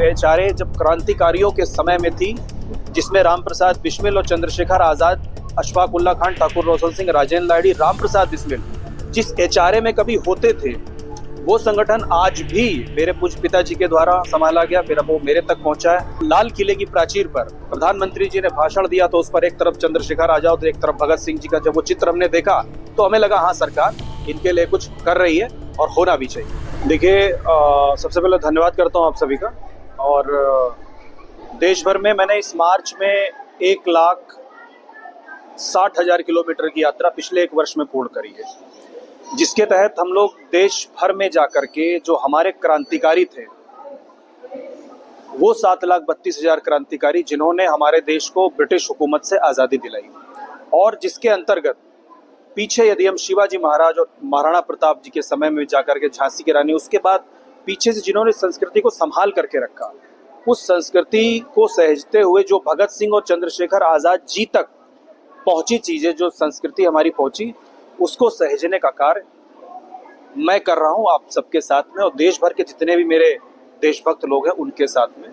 HRA जब क्रांतिकारियों के समय में थी, जिसमें रामप्रसाद बिस्मिल और चंद्रशेखर आजाद, अशफाक उल्ला खान, ठाकुर रोशन सिंह, राजेंद्र लाहिड़ी, रामप्रसाद बिस्मिल जिस एचआरए में कभी होते थे, वो संगठन आज भी मेरे पूज्य पिताजी के द्वारा संभाला गया। फिर अब वो मेरे तक पहुंचा है। लाल किले की प्राचीर पर प्रधानमंत्री जी ने भाषण दिया तो उस पर एक तरफ चंद्रशेखर आजाद और एक तरफ भगत सिंह जी का जब वो चित्र हमने देखा तो हमें लगा हाँ, सरकार इनके लिए कुछ कर रही है और होना भी चाहिए। देखिए, सबसे पहले धन्यवाद करता हूँ आप सभी का। और देश भर में मैंने इस मार्च में 1,60,000 किलोमीटर की यात्रा पिछले एक वर्ष में पूर्ण करी है, जिसके तहत हम लोग देश भर में जाकर के जो हमारे क्रांतिकारी थे, वो 7,32,000 क्रांतिकारी जिन्होंने हमारे देश को ब्रिटिश हुकूमत से आज़ादी दिलाई, और जिसके अंतर्गत पीछे यदि हम शिवाजी महाराज और महाराणा प्रताप जी के समय में जाकर के झांसी की रानी, उसके बाद पीछे से जिन्होंने संस्कृति को संभाल करके रखा, उस संस्कृति को सहेजते हुए जो भगत सिंह और चंद्रशेखर आज़ाद जी तक पहुंची चीज़ें, जो संस्कृति हमारी पहुंची, उसको सहेजने का कार्य मैं कर रहा हूं आप सबके साथ में, और देश भर के जितने भी मेरे देशभक्त लोग हैं उनके साथ में।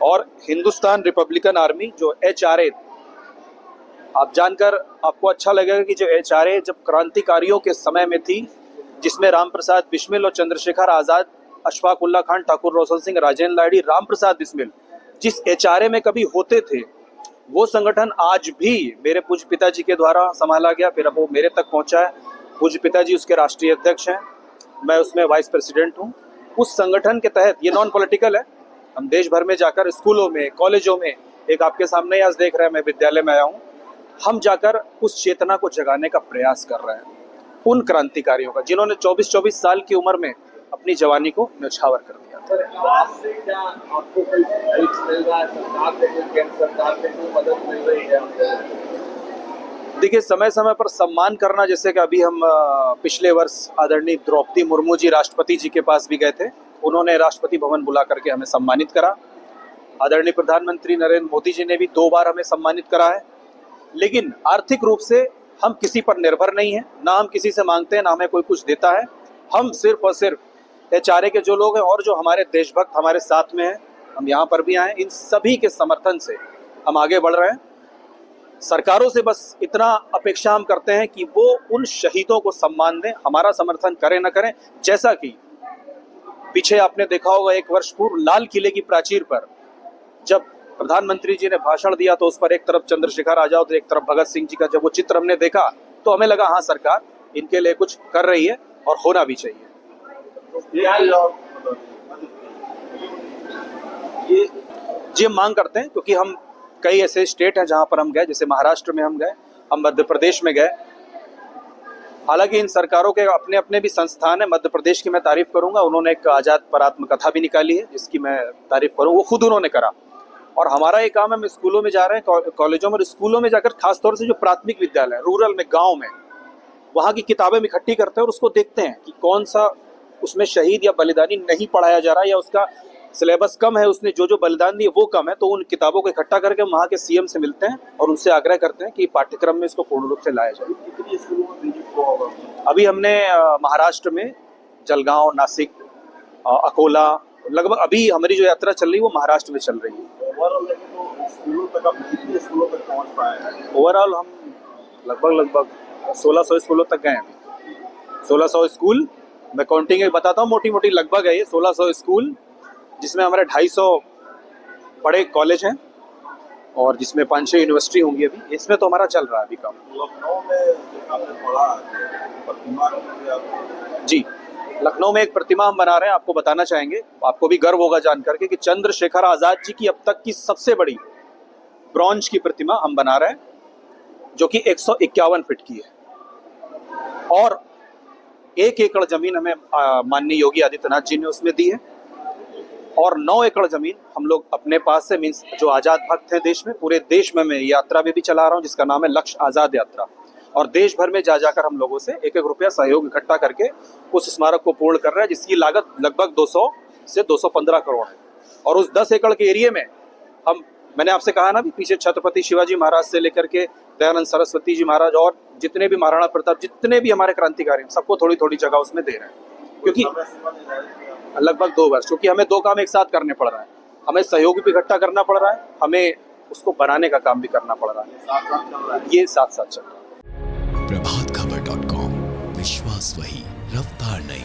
और हिंदुस्तान रिपब्लिकन आर्मी जो एचआरए, आप जानकर आपको अच्छा लगेगा कि जो एचआरए जब क्रांतिकारियों के समय में थी, जिसमें रामप्रसाद बिस्मिल और चंद्रशेखर आज़ाद, अशफाक उल्ला खान, ठाकुर रोशन सिंह, राजेंद्र लाहिड़ी, रामप्रसाद बिस्मिल जिस एचआरए में कभी होते थे, वो संगठन आज भी मेरे पूज्य पिताजी के द्वारा संभाला गया। फिर अब वो मेरे तक पहुंचा है। पूज्य पिताजी उसके राष्ट्रीय अध्यक्ष हैं, मैं उसमें वाइस प्रेसिडेंट हूं। उस संगठन के तहत, ये नॉन पॉलिटिकल है, हम देश भर में जाकर स्कूलों में, कॉलेजों में, एक आपके सामने आज देख रहे हैं मैं विद्यालय में आया हूँ, हम जाकर उस चेतना को जगाने का प्रयास कर रहे हैं उन क्रांतिकारियों का जिन्होंने 24-24 साल की उम्र में अपनी जवानी को न्यौछावर कर दिया। आपसे क्या आपको कोई हेल्प मिल रहा है, सरकार से, केंद्र सरकार से कोई मदद मिल रही है? देखिए, समय समय पर सम्मान करना, जैसे कि अभी हम पिछले वर्ष आदरणीय द्रौपदी मुर्मू जी राष्ट्रपति जी के पास भी गए थे, उन्होंने राष्ट्रपति भवन बुला करके हमें सम्मानित करा। आदरणीय प्रधानमंत्री नरेंद्र मोदी जी ने भी 2 बार हमें सम्मानित करा है। लेकिन आर्थिक रूप से हम किसी पर निर्भर नहीं हैं, ना हम किसी से मांगते हैं, ना हमें कोई कुछ देता है। हम सिर्फ और सिर्फ एचआरए के जो लोग हैं और जो हमारे देशभक्त हमारे साथ में हैं, हम यहाँ पर भी आए, इन सभी के समर्थन से हम आगे बढ़ रहे हैं। सरकारों से बस इतना अपेक्षा हम करते हैं कि वो उन शहीदों को सम्मान दें, हमारा समर्थन करें न करें। जैसा कि पीछे आपने देखा होगा, 1 वर्ष पूर्व लाल किले की प्राचीर पर जब प्रधानमंत्री जी ने भाषण दिया तो उस पर एक तरफ चंद्रशेखर आजाद और एक तरफ भगत सिंह जी का जब वो चित्र हमने देखा तो हमें लगा हाँ, सरकार इनके लिए कुछ कर रही है और होना भी चाहिए। जी, हम मांग करते हैं, क्योंकि हम कई ऐसे स्टेट हैं जहां पर हम गए, जैसे महाराष्ट्र में हम गए, हम मध्य प्रदेश में गए। हालांकि इन सरकारों के अपने अपने भी संस्थान है। मध्य प्रदेश की मैं तारीफ करूंगा, उन्होंने एक आजाद पर आत्मकथा भी निकाली है जिसकी मैं तारीफ करूँ, वो खुद उन्होंने करा। और हमारा ये काम है, हम स्कूलों में जा रहे हैं, कॉलेजों में, स्कूलों में जाकर खासतौर से जो प्राथमिक विद्यालय, रूरल में, गाँव में, वहाँ की किताबें इकट्ठी करते हैं और उसको देखते हैं कि कौन सा उसमें शहीद या बलिदानी नहीं पढ़ाया जा रहा है, या उसका सिलेबस कम है, उसने जो जो बलिदान दिए वो कम है, तो उन किताबों को इकट्ठा करके वहाँ के सीएम से मिलते हैं और उनसे आग्रह करते हैं कि पाठ्यक्रम में इसको पूर्ण रूप से लाया जाए। अभी हमने महाराष्ट्र में जलगांव, नासिक, अकोला, लगभग अभी हमारी जो यात्रा चल रही है वो महाराष्ट्र में चल रही है। ओवरऑल हम लगभग 1600 स्कूलों तक गए हैं। अभी 1600 स्कूल, मैं काउंटिंग बताता हूँ, मोटी मोटी लगभग है ये 1600 स्कूल, जिसमें हमारे 250 बड़े कॉलेज हैं और जिसमें 5-6 यूनिवर्सिटी होंगी। अभी इसमें तो हमारा चल रहा है अभी काम। लखनऊ में जी, लखनऊ में एक प्रतिमा हम बना रहे हैं, आपको बताना चाहेंगे, आपको भी गर्व होगा जान करके कि चंद्रशेखर आजाद जी की अब तक की सबसे बड़ी ब्रॉन्ज की प्रतिमा हम बना रहे हैं, जो कि 151 फीट की है। और 1 एकड़ जमीन हमें माननीय योगी आदित्यनाथ जी ने उसमें दी है, और 9 एकड़ जमीन हम लोग अपने पास से, मीन्स जो आजाद भक्त हैं देश में, पूरे देश में मैं यात्रा में भी चला रहा हूँ जिसका नाम है लक्ष्य आजाद यात्रा, और देश भर में जा जाकर हम लोगों से 1-1 रुपया सहयोग इकट्ठा करके उस स्मारक को पूर्ण कर रहे हैं, जिसकी लागत लगभग 200 से 215 करोड़ है। और उस 10 एकड़ के एरिया में हम, मैंने आपसे कहा ना भी, पीछे छत्रपति शिवाजी महाराज से लेकर के दयानंद सरस्वती जी महाराज और जितने भी महाराणा प्रताप, जितने भी हमारे क्रांतिकारी हैं, सबको थोड़ी थोड़ी जगह उसमें दे रहे हैं, क्योंकि लगभग 2 वर्ष, क्योंकि हमें 2 काम एक साथ करने पड़ रहे हैं। हमें सहयोग भी इकट्ठा करना पड़ रहा है, हमें उसको बनाने का काम भी करना पड़ रहा है। साथ साथ चल रहा है। ये साथ साथ चल रहा है। प्रभातखबर.com, विश्वास वही, रफ्तार नहीं।